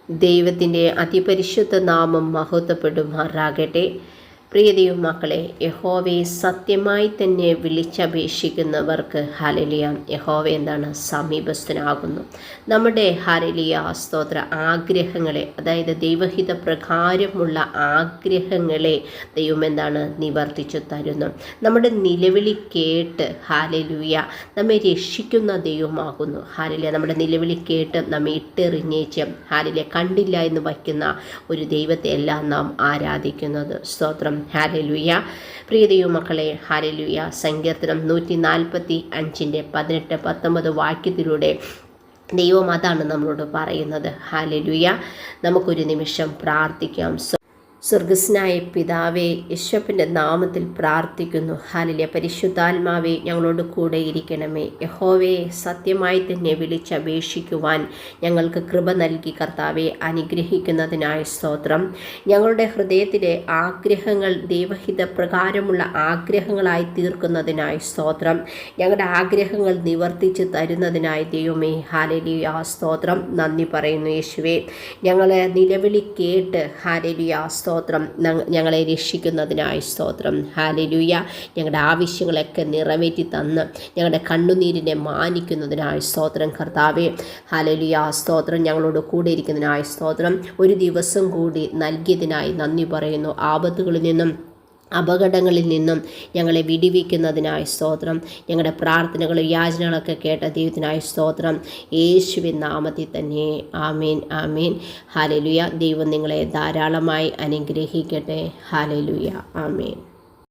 ദൈവത്തിൻ്റെ അതിപരിശുദ്ധ നാമം മഹത്വപ്പെടുമാറാകട്ടെ. പ്രിയ ദൈവമക്കളെ, യഹോവയെ സത്യമായി തന്നെ വിളിച്ചപേക്ഷിക്കുന്നവർക്ക് ഹല്ലേലൂയ, യഹോവ എന്താണ്? സമീപസ്ഥനാകുന്നു. നമ്മുടെ ഹല്ലേലൂയ സ്തോത്ര ആഗ്രഹങ്ങളെ, അതായത് ദൈവഹിത പ്രകാരമുള്ള ആഗ്രഹങ്ങളെ ദൈവം എന്താണ്? നിവർത്തിച്ചു തരുന്നു. നമ്മുടെ നിലവിളി കേട്ട് ഹല്ലേലൂയ നമ്മെ രക്ഷിക്കുന്ന ദൈവമാകുന്നു. ഹല്ലേലൂയ നമ്മുടെ നിലവിളി കേട്ട് നമ്മെ ഇട്ടെറിഞ്ഞേച്ച് ഹല്ലേലൂയ കണ്ടില്ല എന്ന് വയ്ക്കുന്ന ഒരു ദൈവത്തെ എല്ലാം നാം ആരാധിക്കുന്നത്. സ്തോത്രം. ഹല്ലേലൂയ. പ്രിയ ദൈവമക്കളെ, ഹല്ലേലൂയ. സങ്കീർത്തനം 145 18-19 വാക്യത്തിലൂടെ ദൈവം അതാണ് നമ്മളോട് പറയുന്നത്. ഹല്ലേലൂയ. നമുക്കൊരു നിമിഷം പ്രാർത്ഥിക്കാം. സ്വർഗസ്നായ പിതാവേ, യേശുവിൻ്റെ നാമത്തിൽ പ്രാർത്ഥിക്കുന്നു. ഹല്ലേലൂയ. പരിശുദ്ധാത്മാവേ, ഞങ്ങളോട് കൂടെ ഇരിക്കണമേ. യഹോവയെ സത്യമായി തന്നെ വിളിച്ചപേക്ഷിക്കുവാൻ ഞങ്ങൾക്ക് കൃപ നൽകി കർത്താവെ അനുഗ്രഹിക്കുന്നതിനായി സ്തോത്രം. ഞങ്ങളുടെ ഹൃദയത്തിലെ ആഗ്രഹങ്ങൾ ദൈവഹിത പ്രകാരമുള്ള ആഗ്രഹങ്ങളായി തീർക്കുന്നതിനായി സ്തോത്രം. ഞങ്ങളുടെ ആഗ്രഹങ്ങൾ നിവർത്തിച്ച് തരുന്നതിനായി ദൈവമേ ഹല്ലേലൂയ സ്തോത്രം. നന്ദി പറയുന്നു യേശുവേ. ഞങ്ങളെ നിലവിളി കേട്ട് ഹല്ലേലൂയ സ്തോത്രം ഞങ്ങളെ രക്ഷിക്കുന്നതിനായി സ്തോത്രം. ഹല്ലേലൂയ. ഞങ്ങളുടെ ആവശ്യങ്ങളൊക്കെ നിറവേറ്റി തന്ന് ഞങ്ങളുടെ കണ്ണുനീരിനെ മാനിക്കുന്നതിനായി സ്തോത്രം കർത്താവേ. ഹല്ലേലൂയ സ്തോത്രം. ഞങ്ങളോട് കൂടെ ഇരിക്കുന്നതിനായി സ്തോത്രം. ഒരു ദിവസം കൂടി നൽകിയതിനായി നന്ദി പറയുന്നു. ആപത്തുകളിൽ നിന്നും അപകടങ്ങളിൽ നിന്നും ഞങ്ങളെ വിടിവിക്കുന്നതിനായി സ്തോത്രം. ഞങ്ങളുടെ പ്രാർത്ഥനകളും യാചനകളൊക്കെ കേട്ട ദൈവത്തിനായി സ്തോത്രം. യേശുവിൻ നാമത്തിൽ തന്നെ ആമേൻ, ആമേൻ. ഹല്ലേലൂയ. ദൈവം നിങ്ങളെ ധാരാളമായി അനുഗ്രഹിക്കട്ടെ. ഹല്ലേലൂയ. ആമേൻ.